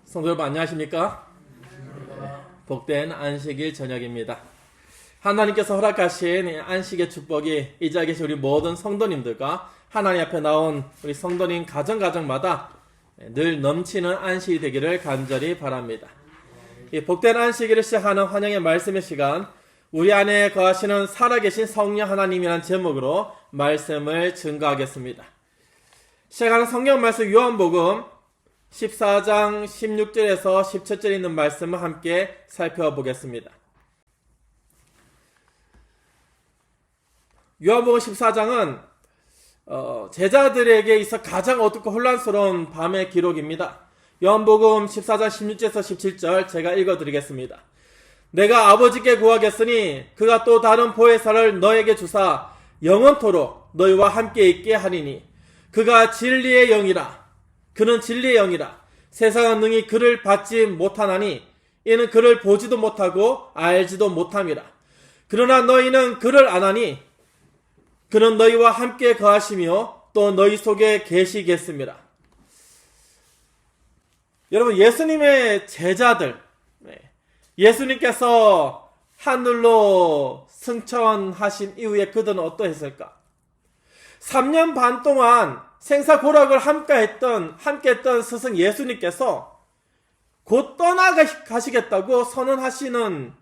성도 여러분 안녕하십니까? 복된 안식일 저녁입니다. 하나님께서 허락하신 안식의 축복이 이 자리에 계신 우리 모든 성도님들과 하나님 앞에 나온 우리 성도님 가정마다 늘 넘치는 안식이 되기를 간절히 바랍니다. 이 복된 안식일을 시작하는 환영의 말씀의 시간, 우리 안에 거하시는 살아계신 성령 하나님이라는 제목으로 말씀을 증거하겠습니다. 시작하는 성경 말씀 요한복음 14장 16절에서 17절에 있는 말씀을 함께 살펴보겠습니다. 요한복음 14장은 제자들에게 있어 가장 어둡고 혼란스러운 밤의 기록입니다. 요한복음 14장 16절에서 17절 제가 읽어드리겠습니다. 내가 아버지께 구하겠으니 그가 또 다른 보혜사를 너에게 주사 영원토록 너희와 함께 있게 하리니 그가 진리의 영이라. 그는 진리의 영이라. 세상은 능히 그를 받지 못하나니 이는 그를 보지도 못하고 알지도 못함이라. 그러나 너희는 그를 아나니 그는 너희와 함께 거하시며 또 너희 속에 계시겠습니다. 여러분, 예수님의 제자들, 예수님께서 하늘로 승천하신 이후에 그들은 어떠했을까? 3년 반 동안 생사고락을 함께했던 스승 예수님께서 곧 떠나가시겠다고 선언하시는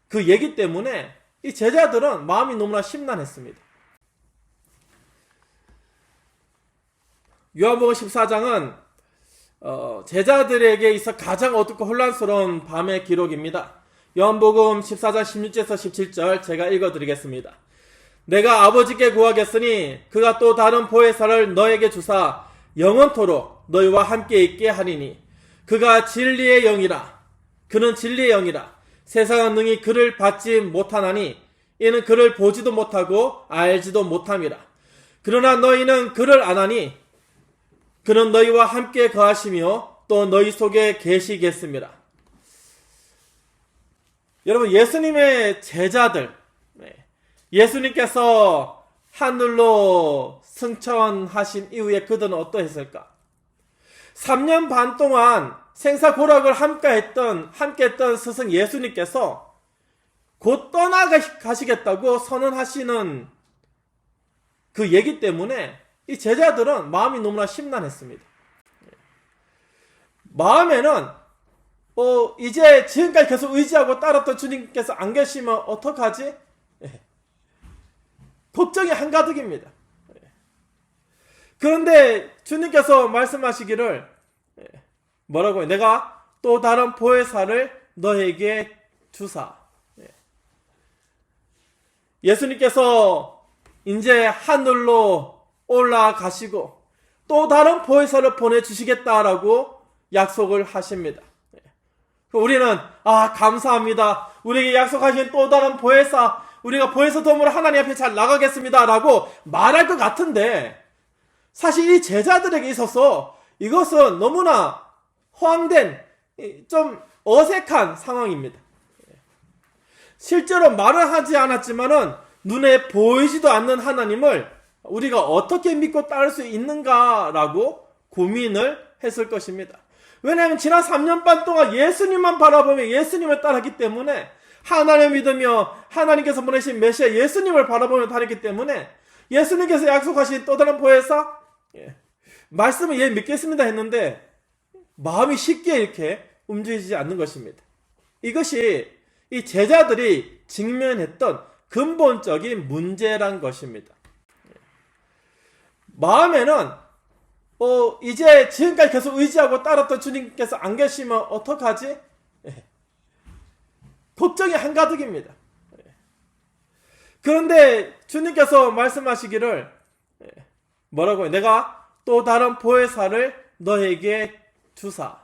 그 얘기 때문에 이 제자들은 마음이 너무나 심란했습니다. 요한복음 14장은 제자들에게 있어 가장 어둡고 혼란스러운 밤의 기록입니다. 요한복음 14장 16절에서 17절 제가 읽어드리겠습니다. 내가 아버지께 구하겠으니 그가 또 다른 보혜사를 너에게 주사 영원토록 너희와 함께 있게 하리니 그가 진리의 영이라. 그는 진리의 영이라. 세상은 능히 그를 받지 못하나니 이는 그를 보지도 못하고 알지도 못함이라. 그러나 너희는 그를 아나니 그는 너희와 함께 거하시며 또 너희 속에 계시겠습니다. 여러분, 예수님의 제자들, 예수님께서 하늘로 승천하신 이후에 그들은 어떠했을까? 3년 반 동안 생사고락을 함께했던 스승 예수님께서 곧 떠나가시겠다고 선언하시는 그 얘기 때문에 이 제자들은 마음이 너무나 심란했습니다. 마음에는 이제 지금까지 계속 의지하고 따랐던 주님께서 안 계시면 어떡하지? 걱정이 한가득입니다. 그런데 주님께서 말씀하시기를 뭐라고요? 내가 또 다른 보혜사를 너에게 주사. 예수님께서 이제 하늘로 올라가시고 또 다른 보혜사를 보내주시겠다라고 약속을 하십니다. 우리는 감사합니다. 우리에게 약속하신 또 다른 보혜사, 우리가 보혜사 도움으로 하나님 앞에 잘 나가겠습니다 라고 말할 것 같은데, 사실 이 제자들에게 있어서 이것은 너무나 허황된, 좀 어색한 상황입니다. 실제로 말은 하지 않았지만은 눈에 보이지도 않는 하나님을 우리가 어떻게 믿고 따를 수 있는가라고 고민을 했을 것입니다. 왜냐하면 지난 3년 반 동안 예수님만 바라보며 예수님을 따랐기 때문에, 하나님을 믿으며 하나님께서 보내신 메시아 예수님을 바라보며 다녔기 때문에 예수님께서 약속하신 또 다른 보혜사, 말씀을 믿겠습니다 했는데 마음이 쉽게 이렇게 움직이지 않는 것입니다. 이것이 이 제자들이 직면했던 근본적인 문제란 것입니다. 마음에는 이제 지금까지 계속 의지하고 따랐던 주님께서 안 계시면 어떡하지? 걱정이 한가득입니다. 그런데 주님께서 말씀하시기를 뭐라고요? 내가 또 다른 보혜사를 너에게 주사.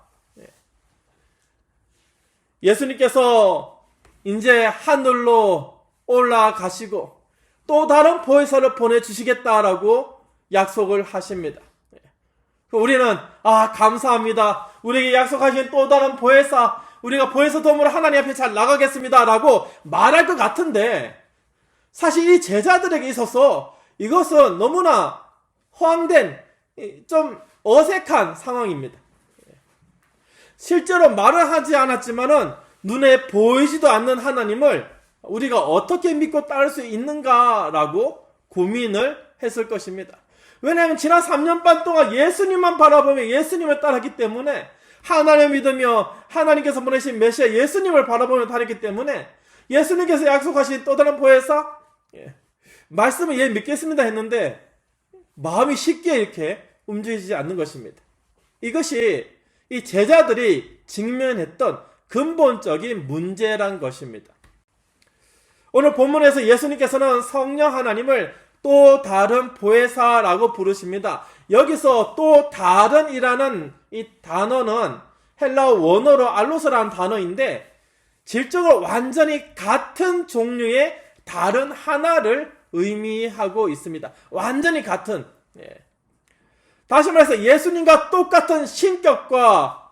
예수님께서 이제 하늘로 올라가시고 또 다른 보혜사를 보내주시겠다라고 약속을 하십니다. 우리는 감사합니다. 우리에게 약속하신 또 다른 보혜사, 우리가 보혜사 도움으로 하나님 앞에 잘 나가겠습니다 라고 말할 것 같은데, 사실 이 제자들에게 있어서 이것은 너무나 허황된, 좀 어색한 상황입니다. 실제로 말을 하지 않았지만은 눈에 보이지도 않는 하나님을 우리가 어떻게 믿고 따를 수 있는가라고 고민을 했을 것입니다. 왜냐하면 지난 3년 반 동안 예수님만 바라보며 예수님을 따랐기 때문에, 하나님을 믿으며 하나님께서 보내신 메시아 예수님을 바라보며 다녔기 때문에, 예수님께서 약속하신 또 다른 보혜사, 말씀을 예 믿겠습니다 했는데 마음이 쉽게 이렇게 움직이지 않는 것입니다. 이것이 이 제자들이 직면했던 근본적인 문제란 것입니다. 오늘 본문에서 예수님께서는 성령 하나님을 또 다른 보혜사라고 부르십니다. 여기서 또 다른이라는 이 단어는 헬라어 원어로 알로스라는 단어인데, 질적으로 완전히 같은 종류의 다른 하나를 의미하고 있습니다. 완전히 같은. 다시 말해서 예수님과 똑같은 신격과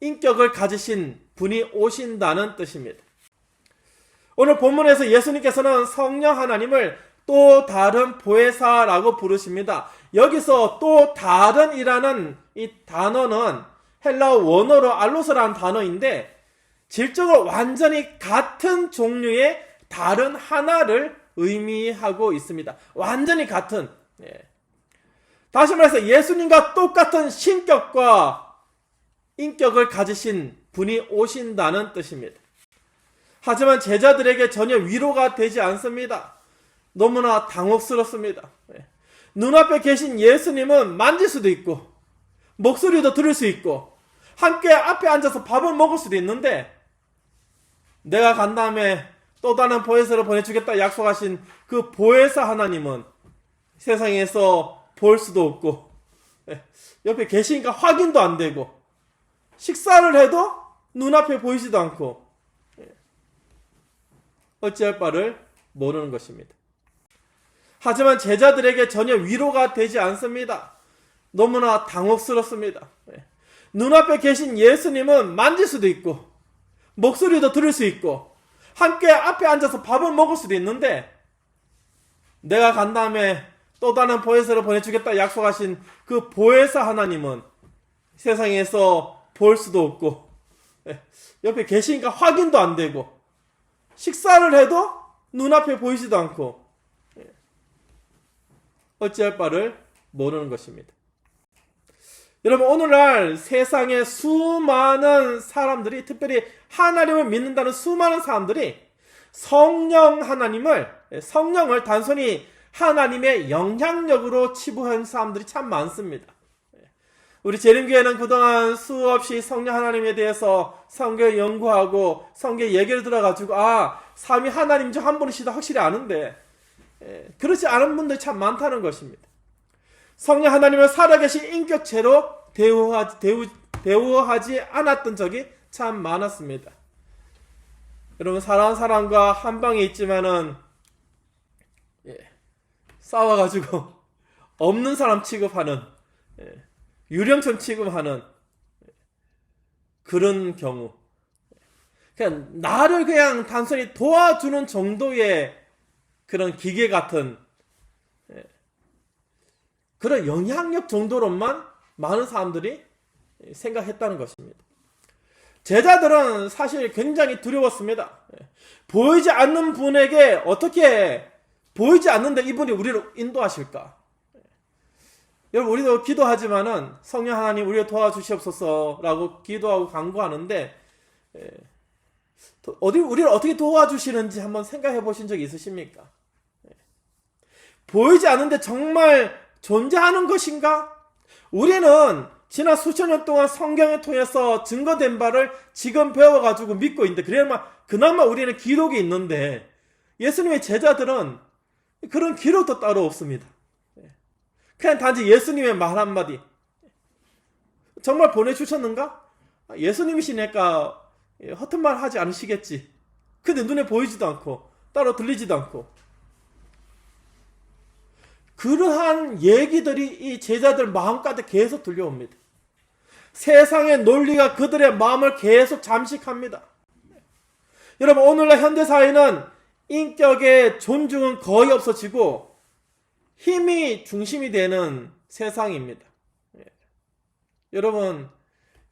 인격을 가지신 분이 오신다는 뜻입니다. 오늘 본문에서 예수님께서는 성령 하나님을 또 다른 보혜사라고 부르십니다. 여기서 또 다른이라는 이 단어는 헬라어 원어로 알로스라는 단어인데, 질적으로 완전히 같은 종류의 다른 하나를 의미하고 있습니다. 완전히 같은. 다시 말해서 예수님과 똑같은 신격과 인격을 가지신 분이 오신다는 뜻입니다. 하지만 제자들에게 전혀 위로가 되지 않습니다. 너무나 당혹스럽습니다. 눈앞에 계신 예수님은 만질 수도 있고 목소리도 들을 수 있고 함께 앞에 앉아서 밥을 먹을 수도 있는데, 내가 간 다음에 또 다른 보혜사를 보내주겠다 약속하신 그 보혜사 하나님은 세상에서 볼 수도 없고 옆에 계시니까 확인도 안 되고, 식사를 해도 눈앞에 보이지도 않고 어찌할 바를 모르는 것입니다. 하지만 제자들에게 전혀 위로가 되지 않습니다. 너무나 당혹스럽습니다. 눈앞에 계신 예수님은 만질 수도 있고 목소리도 들을 수 있고 함께 앞에 앉아서 밥을 먹을 수도 있는데, 내가 간 다음에 또 다른 보혜사를 보내주겠다 약속하신 그 보혜사 하나님은 세상에서 볼 수도 없고 옆에 계시니까 확인도 안 되고, 식사를 해도 눈앞에 보이지도 않고 어찌할 바를 모르는 것입니다. 여러분, 오늘날 세상에 수많은 사람들이, 특별히 하나님을 믿는다는 수많은 사람들이 성령을 단순히 하나님의 영향력으로 치부한 사람들이 참 많습니다. 우리 재림교회는 그동안 수없이 성령 하나님에 대해서 성경을 연구하고 성경 얘기를 들어가지고 삼위 하나님 중 한 분이시다 확실히 아는데, 그렇지 않은 분들이 참 많다는 것입니다. 성령 하나님을 살아계신 인격체로 대우하지 않았던 적이 참 많았습니다. 여러분, 사랑하는 사람과 한 방에 있지만은 싸워가지고 없는 사람 취급하는, 유령처럼 취급하는 그런 경우, 그냥 나를 그냥 단순히 도와주는 정도의 그런 기계 같은 그런 영향력 정도로만 많은 사람들이 생각했다는 것입니다. 제자들은 사실 굉장히 두려웠습니다. 보이지 않는 분에게 어떻게 보이지 않는데 이분이 우리를 인도하실까? 여러분, 우리도 기도하지만은 성령 하나님 우리를 도와주시옵소서라고 기도하고 간구하는데, 우리를 어떻게 도와주시는지 한번 생각해 보신 적이 있으십니까? 보이지 않는데 정말 존재하는 것인가? 우리는 지난 수천 년 동안 성경을 통해서 증거된 바를 지금 배워가지고 믿고 있는데, 그나마 우리는 기록이 있는데, 예수님의 제자들은 그런 기록도 따로 없습니다. 그냥 단지 예수님의 말 한마디, 정말 보내주셨는가? 예수님이시니까 허튼 말 하지 않으시겠지. 근데 눈에 보이지도 않고 따로 들리지도 않고, 그러한 얘기들이 이 제자들 마음가운데 계속 들려옵니다. 세상의 논리가 그들의 마음을 계속 잠식합니다. 여러분, 오늘날 현대사회는 인격의 존중은 거의 없어지고 힘이 중심이 되는 세상입니다. 여러분,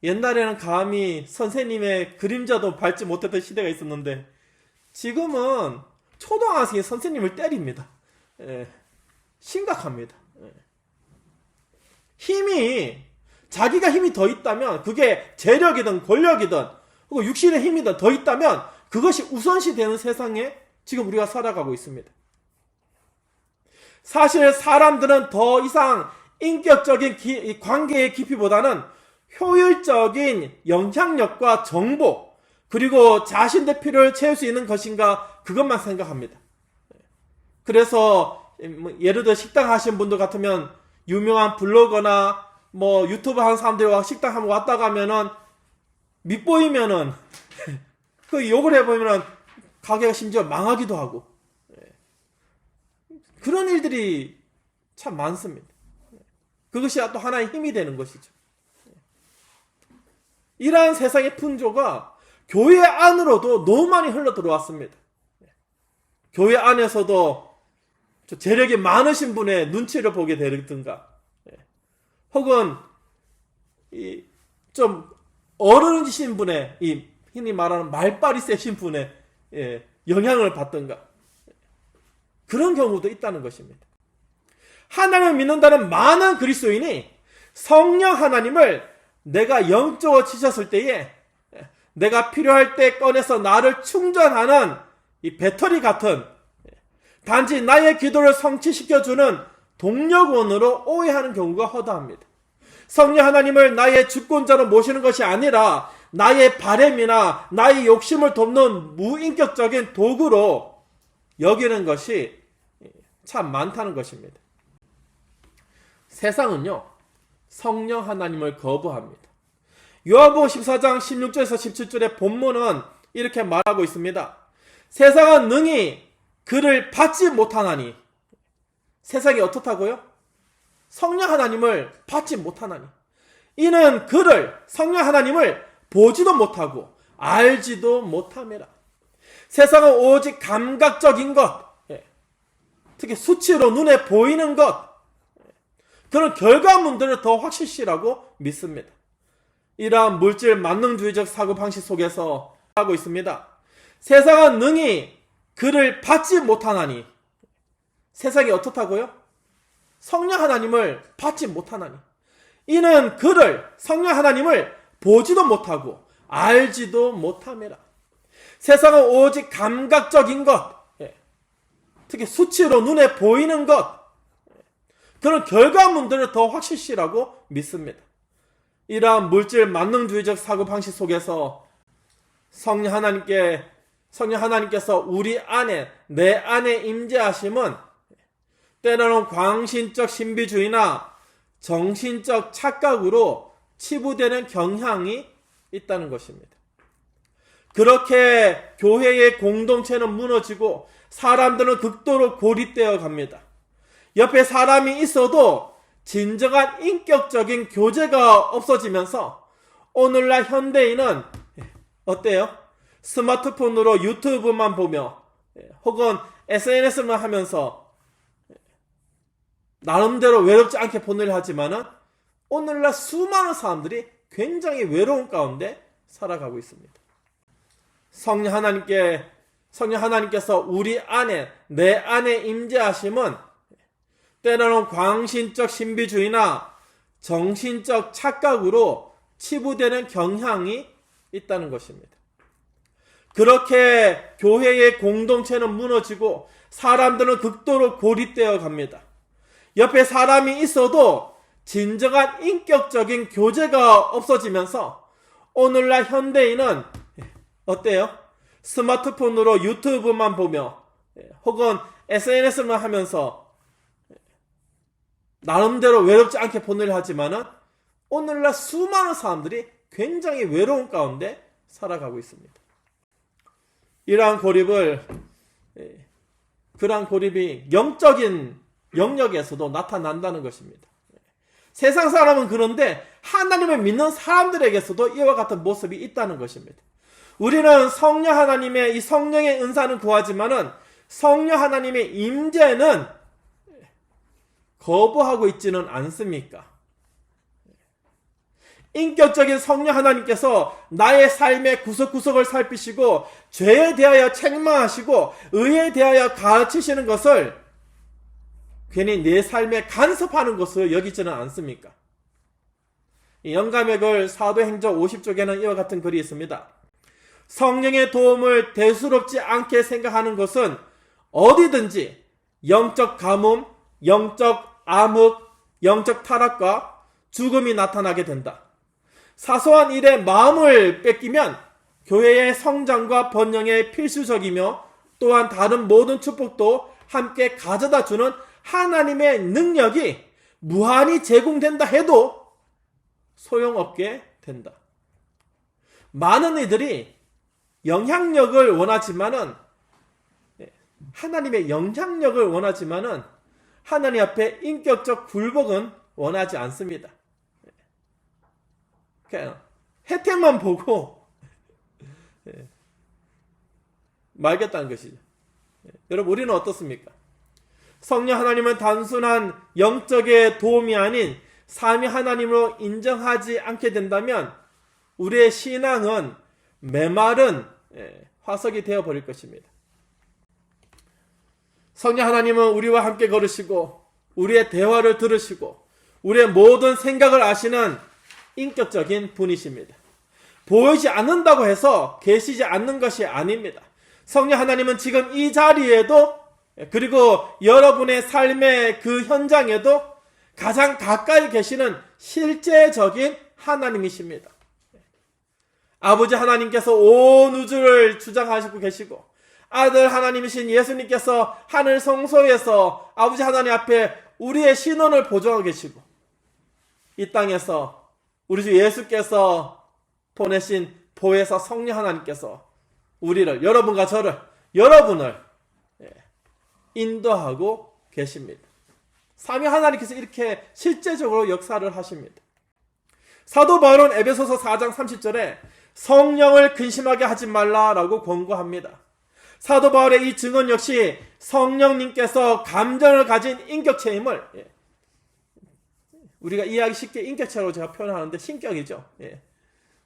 옛날에는 감히 선생님의 그림자도 밟지 못했던 시대가 있었는데 지금은 초등학생이 선생님을 때립니다. 예, 심각합니다. 예. 자기가 힘이 더 있다면 그게 재력이든 권력이든 혹은 육신의 힘이든 더 있다면 그것이 우선시 되는 세상에 지금 우리가 살아가고 있습니다. 사실 사람들은 더 이상 인격적인 관계의 깊이보다는 효율적인 영향력과 정보 그리고 자신의 필요를 채울 수 있는 것인가 그것만 생각합니다. 그래서 예를 들어 식당 하시는 분들 같으면 유명한 블로거나 유튜브 하는 사람들이 식당 한번 왔다 가면은 밑보이면은 그 욕을 해보면은 가게가 심지어 망하기도 하고 그런 일들이 참 많습니다. 그것이 또 하나의 힘이 되는 것이죠. 이러한 세상의 풍조가 교회 안으로도 너무 많이 흘러 들어왔습니다. 교회 안에서도 재력이 많으신 분의 눈치를 보게 되든가 혹은 좀 어른이신 분의 흔히 말하는 말빨이 세신 분의 영향을 받든가 그런 경우도 있다는 것입니다. 하나님을 믿는다는 많은 그리스도인이 성령 하나님을 내가 영적으로 지쳤을 때에 내가 필요할 때 꺼내서 나를 충전하는 이 배터리 같은 단지 나의 기도를 성취시켜주는 동력원으로 오해하는 경우가 허다합니다. 성령 하나님을 나의 주권자로 모시는 것이 아니라 나의 바램이나 나의 욕심을 돕는 무인격적인 도구로 여기는 것이 참 많다는 것입니다. 세상은요, 성령 하나님을 거부합니다. 요한복음 14장 16절에서 17절의 본문은 이렇게 말하고 있습니다. 세상은 능히 그를 받지 못하나니. 세상이 어떻다고요? 성령 하나님을 받지 못하나니. 이는 그를, 성령 하나님을 보지도 못하고 알지도 못함이라. 세상은 오직 감각적인 것, 특히 수치로 눈에 보이는 것, 그런 결과물들을 더 확실시라고 믿습니다. 이러한 물질 만능주의적 사고 방식 속에서 하고 있습니다. 세상은 능히 그를 받지 못하나니. 세상이 어떻다고요? 성령 하나님을 받지 못하나니. 이는 그를, 성령 하나님을 보지도 못하고 알지도 못함이라. 세상은 오직 감각적인 것, 특히 수치로 눈에 보이는 것, 그런 결과물들을 더 확실시라고 믿습니다. 이러한 물질 만능주의적 사고 방식 속에서 성령 하나님께서 우리 안에, 내 안에 임재하심은 때로는 광신적 신비주의나 정신적 착각으로 치부되는 경향이 있다는 것입니다. 그렇게 교회의 공동체는 무너지고 사람들은 극도로 고립되어 갑니다. 옆에 사람이 있어도 진정한 인격적인 교제가 없어지면서 오늘날 현대인은 어때요? 스마트폰으로 유튜브만 보며 혹은 SNS만 하면서 나름대로 외롭지 않게 보내려 하지만은 오늘날 수많은 사람들이 굉장히 외로운 가운데 살아가고 있습니다. 성령 하나님께서 우리 안에, 내 안에 임재하심은 때로는 광신적 신비주의나 정신적 착각으로 치부되는 경향이 있다는 것입니다. 그렇게 교회의 공동체는 무너지고 사람들은 극도로 고립되어 갑니다. 옆에 사람이 있어도 진정한 인격적인 교제가 없어지면서 오늘날 현대인은 어때요? 스마트폰으로 유튜브만 보며 혹은 SNS만 하면서 나름대로 외롭지 않게 보내려 하지만은 오늘날 수많은 사람들이 굉장히 외로운 가운데 살아가고 있습니다. 그러한 고립이 영적인 영역에서도 나타난다는 것입니다. 세상 사람은 그런데 하나님을 믿는 사람들에게서도 이와 같은 모습이 있다는 것입니다. 우리는 성령 하나님의 이 성령의 은사는 구하지만은 성령 하나님의 임재는 거부하고 있지는 않습니까? 인격적인 성령 하나님께서 나의 삶의 구석구석을 살피시고 죄에 대하여 책망하시고 의에 대하여 가르치시는 것을 괜히 내 삶에 간섭하는 것으로 여기지는 않습니까? 이 영감의 글 사도행전 50쪽에는 이와 같은 글이 있습니다. 성령의 도움을 대수롭지 않게 생각하는 것은 어디든지 영적 가뭄, 영적 암흑, 영적 타락과 죽음이 나타나게 된다. 사소한 일에 마음을 뺏기면 교회의 성장과 번영에 필수적이며 또한 다른 모든 축복도 함께 가져다 주는 하나님의 능력이 무한히 제공된다 해도 소용없게 된다. 많은 이들이 영향력을 원하지만은, 하나님의 영향력을 원하지만은 하나님 앞에 인격적 굴복은 원하지 않습니다. 그냥 혜택만 보고 말겠다는 것이죠. 여러분, 우리는 어떻습니까? 성령 하나님은 단순한 영적의 도움이 아닌 삼위 하나님으로 인정하지 않게 된다면 우리의 신앙은 메마른 화석이 되어버릴 것입니다. 성령 하나님은 우리와 함께 걸으시고 우리의 대화를 들으시고 우리의 모든 생각을 아시는 인격적인 분이십니다. 보이지 않는다고 해서 계시지 않는 것이 아닙니다. 성령 하나님은 지금 이 자리에도, 그리고 여러분의 삶의 그 현장에도 가장 가까이 계시는 실제적인 하나님이십니다. 아버지 하나님께서 온 우주를 주장하시고 계시고 아들 하나님이신 예수님께서 하늘 성소에서 아버지 하나님 앞에 우리의 신원을 보존하고 계시고 이 땅에서 우리 주 예수께서 보내신 보혜사 성령 하나님께서 우리를, 여러분과 저를, 여러분을 인도하고 계십니다. 삼위 하나님께서 이렇게 실제적으로 역사를 하십니다. 사도 바울은 에베소서 4장 30절에 성령을 근심하게 하지 말라라고 권고합니다. 사도 바울의 이 증언 역시 성령님께서 감정을 가진 인격체임을, 우리가 이해하기 쉽게 인격체로 제가 표현하는데 신격이죠.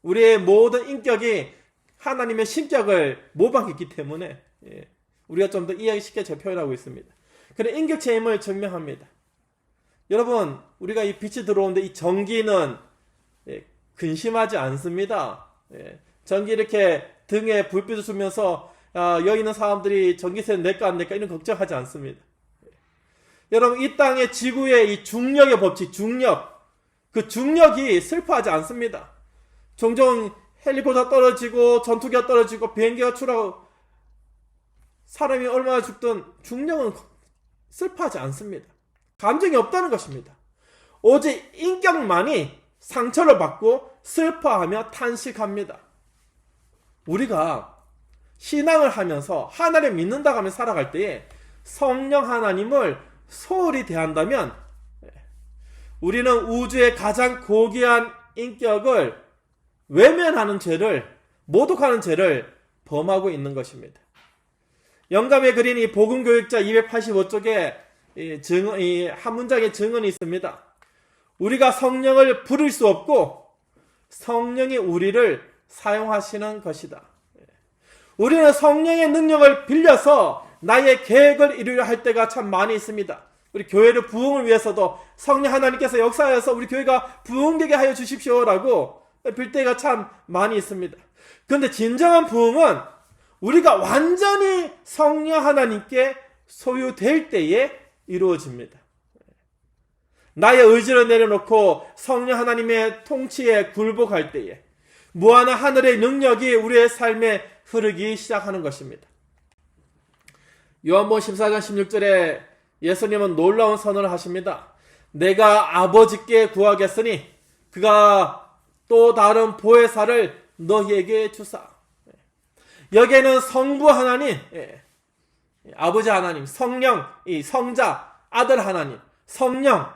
우리의 모든 인격이 하나님의 신격을 모방했기 때문에 우리가 좀 더 이해하기 쉽게 제가 표현하고 있습니다. 그래, 인격체임을 증명합니다. 여러분, 우리가 이 빛이 들어오는데 이 전기는 근심하지 않습니다. 전기 이렇게 등에 불빛을 쏘면서 여기 있는 사람들이 전기세는 낼까 안 낼까 이런 걱정하지 않습니다. 여러분, 이 땅의 지구의 이 중력의 법칙, 중력, 그 중력이 슬퍼하지 않습니다. 종종 헬리콥터 떨어지고 전투기가 떨어지고 비행기가 추락하고 사람이 얼마나 죽든 중력은 슬퍼하지 않습니다. 감정이 없다는 것입니다. 오직 인격만이 상처를 받고 슬퍼하며 탄식합니다. 우리가 신앙을 하면서 하나님을 믿는다고 하며 살아갈 때에 성령 하나님을 소홀히 대한다면 우리는 우주의 가장 고귀한 인격을 외면하는 죄를, 모독하는 죄를 범하고 있는 것입니다. 영감의 그린 이 복음교육자 285쪽에 이 한 문장의 증언이 있습니다. 우리가 성령을 부를 수 없고 성령이 우리를 사용하시는 것이다. 우리는 성령의 능력을 빌려서 나의 계획을 이루려 할 때가 참 많이 있습니다. 우리 교회를 부흥을 위해서도 성령 하나님께서 역사하여서 우리 교회가 부흥되게 하여 주십시오라고 빌 때가 참 많이 있습니다. 그런데 진정한 부흥은 우리가 완전히 성령 하나님께 소유될 때에 이루어집니다. 나의 의지를 내려놓고 성령 하나님의 통치에 굴복할 때에 무한한 하늘의 능력이 우리의 삶에 흐르기 시작하는 것입니다. 요한복음 14장 16절에 예수님은 놀라운 선언을 하십니다. 내가 아버지께 구하겠으니 그가 또 다른 보혜사를 너희에게 주사. 여기에는 성부 하나님, 아버지 하나님, 성령, 이 성자, 아들 하나님, 성령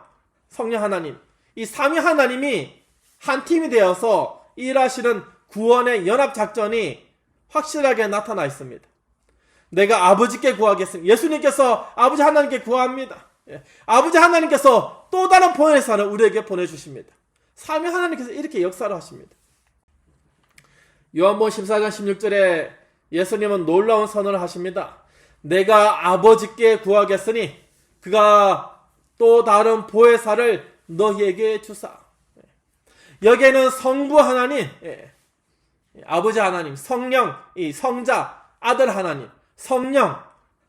하나님, 이 삼위 하나님이 한 팀이 되어서 일하시는 구원의 연합작전이 확실하게 나타나 있습니다. 내가 아버지께 구하겠습니다. 예수님께서 아버지 하나님께 구합니다. 아버지 하나님께서 또 다른 보혜사를 우리에게 보내주십니다. 삼위 하나님께서 이렇게 역사를 하십니다. 요한복음 14장 16절에 예수님은 놀라운 선언을 하십니다. 내가 아버지께 구하겠으니 그가 또 다른 보혜사를 너희에게 주사. 여기에는 성부 하나님, 아버지 하나님, 성령, 이 성자, 아들 하나님, 성령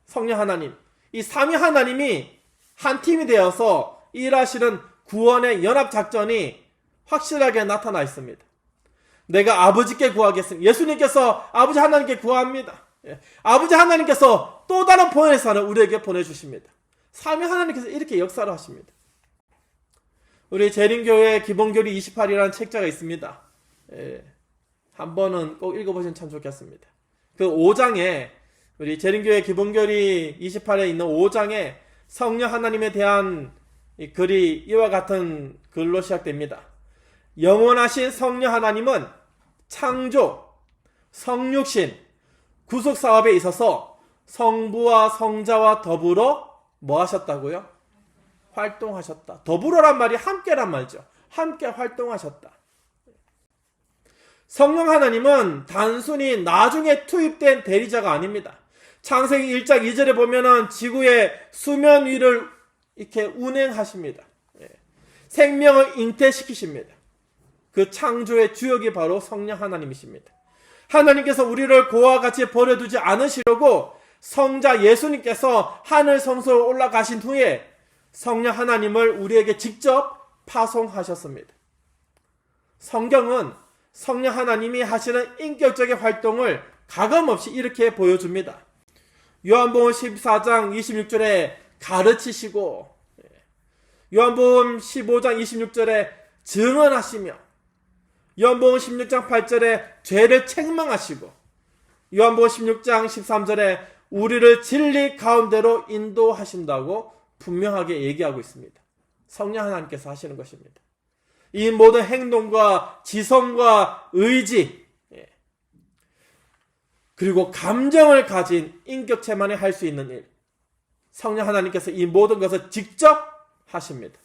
하나님, 이 삼위 하나님이 한 팀이 되어서 일하시는 구원의 연합작전이 확실하게 나타나 있습니다. 내가 아버지께 구하겠습니다. 예수님께서 아버지 하나님께 구합니다. 아버지 하나님께서 또 다른 보혜사를 우리에게 보내주십니다. 삼위 하나님께서 이렇게 역사를 하십니다. 우리 재림교회 기본교리 28이라는 책자가 있습니다. 한 번은 꼭 읽어보시면 참 좋겠습니다. 그 5장에 우리 재림교회 기본교리 28에 있는 5장에 성령 하나님에 대한 이 글이 이와 같은 글로 시작됩니다. 영원하신 성령 하나님은 창조, 성육신, 구속사업에 있어서 성부와 성자와 더불어 뭐 하셨다고요? 활동하셨다. 더불어란 말이 함께란 말이죠. 함께 활동하셨다. 성령 하나님은 단순히 나중에 투입된 대리자가 아닙니다. 창세기 1장 2절에 보면은 지구의 수면 위를 이렇게 운행하십니다. 생명을 잉태시키십니다. 그 창조의 주역이 바로 성령 하나님이십니다. 하나님께서 우리를 고와 같이 버려두지 않으시려고 성자 예수님께서 하늘 성소로 올라가신 후에 성령 하나님을 우리에게 직접 파송하셨습니다. 성경은 성령 하나님이 하시는 인격적인 활동을 가감없이 이렇게 보여줍니다. 요한복음 14장 26절에 가르치시고, 요한복음 15장 26절에 증언하시며, 요한복음 16장 8절에 죄를 책망하시고, 요한복음 16장 13절에 우리를 진리 가운데로 인도하신다고 분명하게 얘기하고 있습니다. 성령 하나님께서 하시는 것입니다. 이 모든 행동과 지성과 의지, 그리고 감정을 가진 인격체만이 할 수 있는 일, 성령 하나님께서 이 모든 것을 직접 하십니다.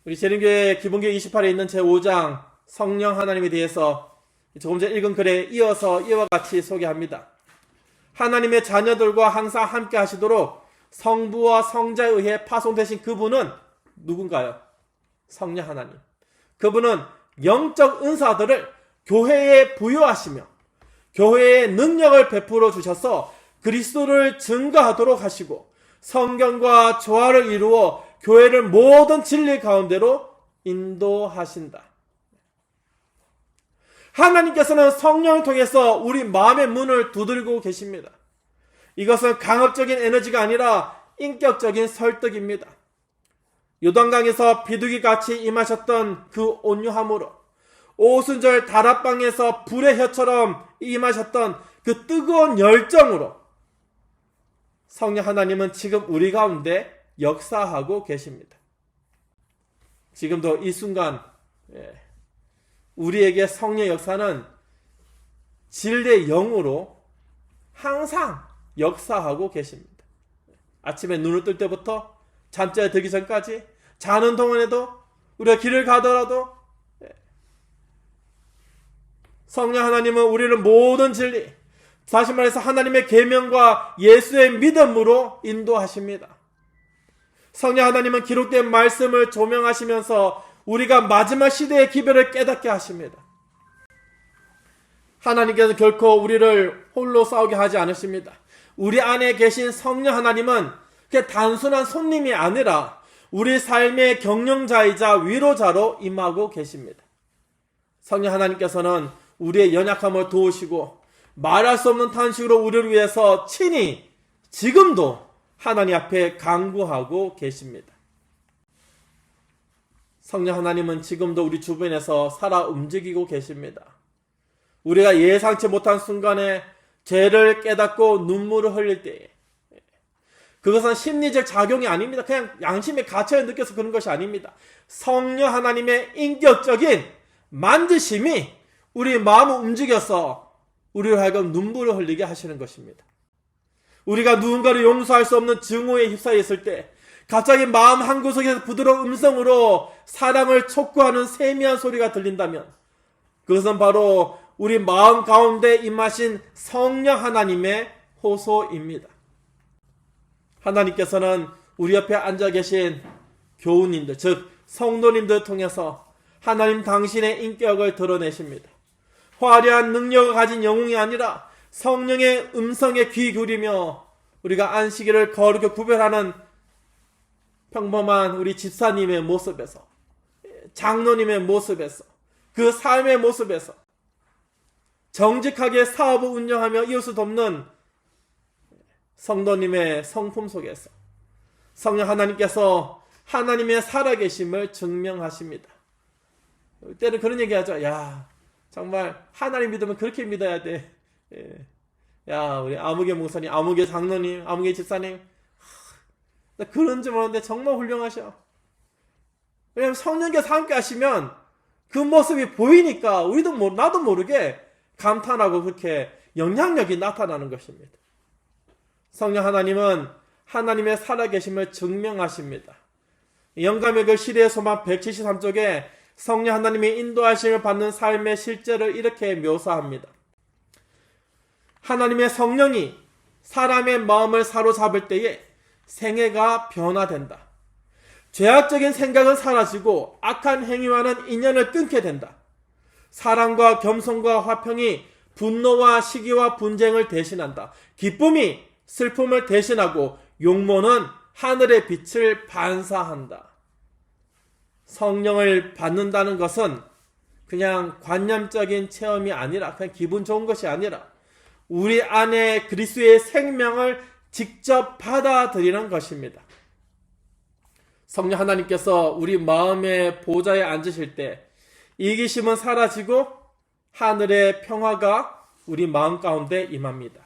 우리 재림교회 기본교회 28에 있는 제5장 성령 하나님에 대해서 조금 전에 읽은 글에 이어서 이와 같이 소개합니다. 하나님의 자녀들과 항상 함께 하시도록 성부와 성자에 의해 파송되신 그분은 누군가요? 성령 하나님. 그분은 영적 은사들을 교회에 부여하시며 교회에 능력을 베풀어 주셔서 그리스도를 증거하도록 하시고 성경과 조화를 이루어 교회를 모든 진리 가운데로 인도하신다. 하나님께서는 성령을 통해서 우리 마음의 문을 두드리고 계십니다. 이것은 강압적인 에너지가 아니라 인격적인 설득입니다. 요단강에서 비둘기같이 임하셨던 그 온유함으로, 오순절 다락방에서 불의 혀처럼 임하셨던 그 뜨거운 열정으로 성령 하나님은 지금 우리 가운데 역사하고 계십니다. 지금도 이 순간 우리에게 성령 역사는 진리의 영으로 항상 역사하고 계십니다. 아침에 눈을 뜰 때부터 잠자리에 들기 전까지, 자는 동안에도, 우리가 길을 가더라도 성령 하나님은 우리를 모든 진리, 다시 말해서 하나님의 계명과 예수의 믿음으로 인도하십니다. 성령 하나님은 기록된 말씀을 조명하시면서 우리가 마지막 시대의 기별을 깨닫게 하십니다. 하나님께서 결코 우리를 홀로 싸우게 하지 않으십니다. 우리 안에 계신 성령 하나님은 그게 단순한 손님이 아니라 우리 삶의 경영자이자 위로자로 임하고 계십니다. 성령 하나님께서는 우리의 연약함을 도우시고 말할 수 없는 탄식으로 우리를 위해서 친히 지금도 하나님 앞에 간구하고 계십니다. 성령 하나님은 지금도 우리 주변에서 살아 움직이고 계십니다. 우리가 예상치 못한 순간에 죄를 깨닫고 눈물을 흘릴 때에, 그것은 심리적 작용이 아닙니다. 그냥 양심의 가치를 느껴서 그런 것이 아닙니다. 성령 하나님의 인격적인 만드심이 우리 마음을 움직여서 우리를 하여금 눈물을 흘리게 하시는 것입니다. 우리가 누군가를 용서할 수 없는 증오에 휩싸여 있을 때, 갑자기 마음 한구석에서 부드러운 음성으로 사랑을 촉구하는 세미한 소리가 들린다면 그것은 바로 우리 마음 가운데 임하신 성령 하나님의 호소입니다. 하나님께서는 우리 옆에 앉아 계신 교우님들, 즉 성도님들 통해서 하나님 당신의 인격을 드러내십니다. 화려한 능력을 가진 영웅이 아니라 성령의 음성에 귀 기울이며 우리가 안식일을 거룩하게 구별하는 평범한 우리 집사님의 모습에서, 장로님의 모습에서, 그 삶의 모습에서 정직하게 사업을 운영하며 이웃을 돕는 성도님의 성품 속에서 성령 하나님께서 하나님의 살아계심을 증명하십니다. 때는 그런 얘기하죠. 야, 정말 하나님 믿으면 그렇게 믿어야 돼. 야, 우리 아무개 목사님, 아무개 장로님, 아무개 집사님, 나 그런지 모르는데 정말 훌륭하셔. 왜냐하면 성령께서 함께 하시면 그 모습이 보이니까 우리도 나도 모르게 감탄하고 그렇게 영향력이 나타나는 것입니다. 성령 하나님은 하나님의 살아계심을 증명하십니다. 영감의 글 시대의 소망 173쪽에 성령 하나님의 인도하심을 받는 삶의 실제를 이렇게 묘사합니다. 하나님의 성령이 사람의 마음을 사로잡을 때에 생애가 변화된다. 죄악적인 생각은 사라지고 악한 행위와는 인연을 끊게 된다. 사랑과 겸손과 화평이 분노와 시기와 분쟁을 대신한다. 기쁨이 슬픔을 대신하고 용모는 하늘의 빛을 반사한다. 성령을 받는다는 것은 그냥 관념적인 체험이 아니라 그냥 기분 좋은 것이 아니라 우리 안에 그리스도의 생명을 직접 받아들이는 것입니다. 성령 하나님께서 우리 마음의 보좌에 앉으실 때 이기심은 사라지고 하늘의 평화가 우리 마음 가운데 임합니다.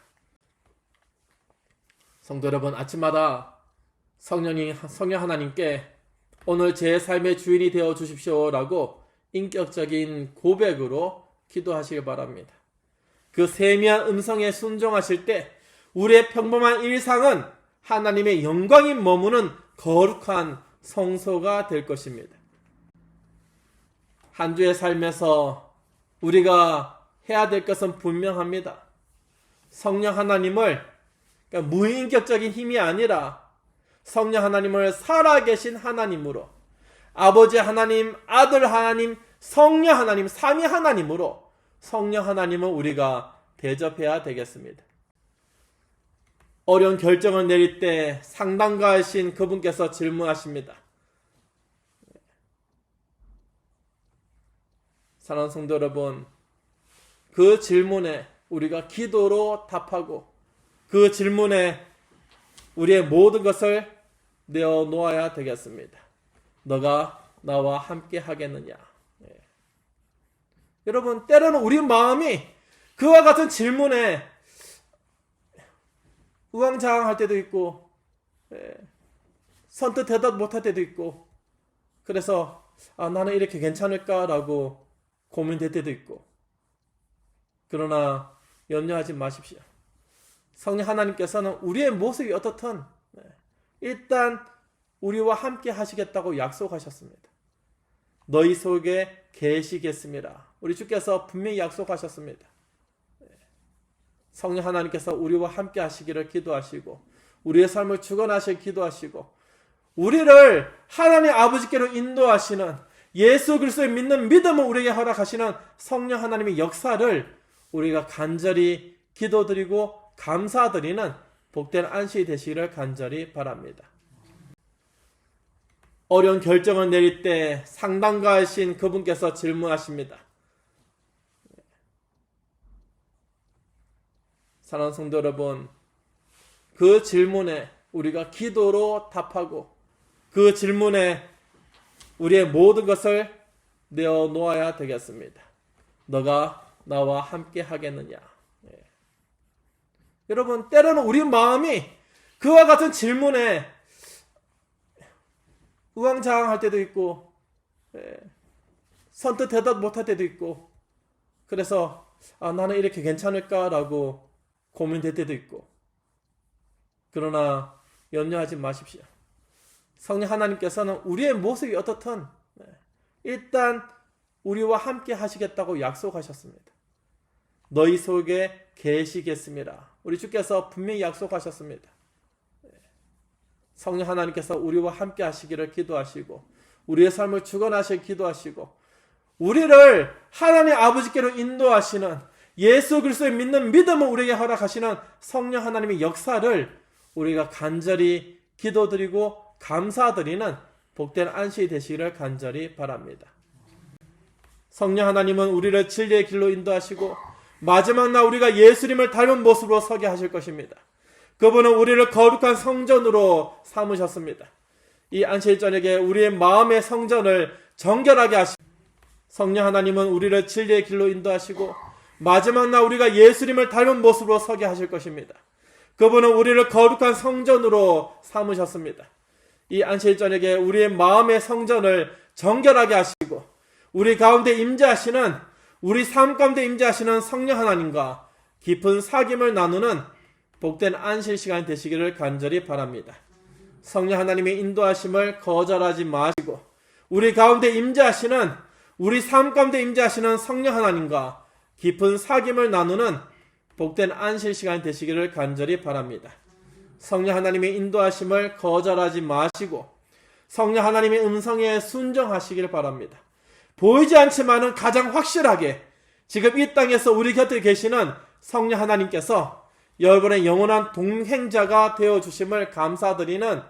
성도 여러분, 아침마다 성령 하나님께 오늘 제 삶의 주인이 되어 주십시오라고 인격적인 고백으로 기도하시길 바랍니다. 그 세미한 음성에 순종하실 때 우리의 평범한 일상은 하나님의 영광이 머무는 거룩한 성소가 될 것입니다. 한 주의 삶에서 우리가 해야 될 것은 분명합니다. 성령 하나님을 그러니까 무인격적인 힘이 아니라 성령 하나님을 살아계신 하나님으로, 아버지 하나님, 아들 하나님, 성령 하나님, 삼위 하나님으로 성령 하나님을 우리가 대접해야 되겠습니다. 어려운 결정을 내릴 때 상담가이신 그분께서 질문하십니다. 사랑하는 성도 여러분, 그 질문에 우리가 기도로 답하고 그 질문에 우리의 모든 것을 내어놓아야 되겠습니다. 너가 나와 함께 하겠느냐? 여러분, 때로는 우리 마음이 그와 같은 질문에 우왕좌왕할 때도 있고 선뜻 대답 못할 때도 있고 그래서 나는 이렇게 괜찮을까라고 고민될 때도 있고 그러나 염려하지 마십시오. 성령 하나님께서는 우리의 모습이 어떻든 일단 우리와 함께 하시겠다고 약속하셨습니다. 너희 속에 계시겠습니다. 우리 주께서 분명히 약속하셨습니다. 성령 하나님께서 우리와 함께 하시기를 기도하시고 우리의 삶을 주관하시길 기도하시고 우리를 하나님 아버지께로 인도하시는 예수 그리스도를 믿는 믿음을 우리에게 허락하시는 성령 하나님의 역사를 우리가 간절히 기도드리고 감사드리는 복된 안식이 되시기를 간절히 바랍니다. 어려운 결정을 내릴 때 상담가이신 그분께서 질문하십니다. 사랑하는 성도 여러분, 그 질문에 우리가 기도로 답하고 그 질문에 우리의 모든 것을 내어놓아야 되겠습니다. 너가 나와 함께 하겠느냐? 여러분, 때로는 우리 마음이 그와 같은 질문에 우왕좌왕할 때도 있고 선뜻 대답 못할 때도 있고 그래서 나는 이렇게 괜찮을까라고 고민될 때도 있고 그러나 염려하지 마십시오. 성령 하나님께서는 우리의 모습이 어떻든 일단 우리와 함께 하시겠다고 약속하셨습니다. 너희 속에 계시겠습니다. 우리 주께서 분명히 약속하셨습니다. 성령 하나님께서 우리와 함께 하시기를 기도하시고 우리의 삶을 주관하시길 기도하시고 우리를 하나님 아버지께로 인도하시는 예수 그리스도를 믿는 믿음을 우리에게 허락하시는 성령 하나님의 역사를 우리가 간절히 기도드리고 감사드리는 복된 안식이 되시기를 간절히 바랍니다. 성령 하나님은 우리를 진리의 길로 인도하시고 마지막 날 우리가 예수님을 닮은 모습으로 서게 하실 것입니다. 그분은 우리를 거룩한 성전으로 삼으셨습니다. 이 안식 저녁에 우리의 마음의 성전을 정결하게 하시고 성령 하나님은 우리를 진리의 길로 인도하시고 마지막 날 우리가 예수님을 닮은 모습으로 서게 하실 것입니다. 그분은 우리를 거룩한 성전으로 삼으셨습니다. 이 안식 저녁에 우리의 마음의 성전을 정결하게 하시고 우리 가운데 임재하시는 우리 삶 가운데 임재하시는 성령 하나님과 깊은 사귐을 나누는 복된 안식 시간이 되시기를 간절히 바랍니다. 성령 하나님의 인도하심을 거절하지 마시고 우리 가운데 임재하시는 우리 삶 가운데 임재하시는 성령 하나님과 깊은 사귐을 나누는 복된 안식 시간이 되시기를 간절히 바랍니다. 성령 하나님의 인도하심을 거절하지 마시고 성령 하나님의 음성에 순종하시길 바랍니다. 보이지 않지만은 가장 확실하게 지금 이 땅에서 우리 곁에 계시는 성령 하나님께서 여러분의 영원한 동행자가 되어주심을 감사드리는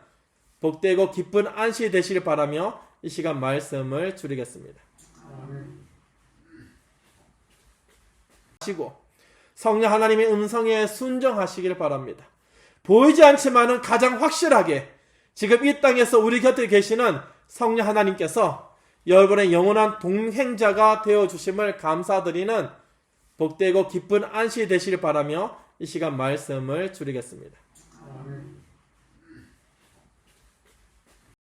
복되고 기쁜 안식이 되시길 바라며 이 시간 말씀을 줄이겠습니다. 하시고 성령 하나님의 음성에 순종하시길 바랍니다. 보이지 않지만은 가장 확실하게 지금 이 땅에서 우리 곁에 계시는 성령 하나님께서 여러분의 영원한 동행자가 되어주심을 감사드리는 복되고 기쁜 안식이 되시길 바라며 이 시간 말씀을 줄이겠습니다.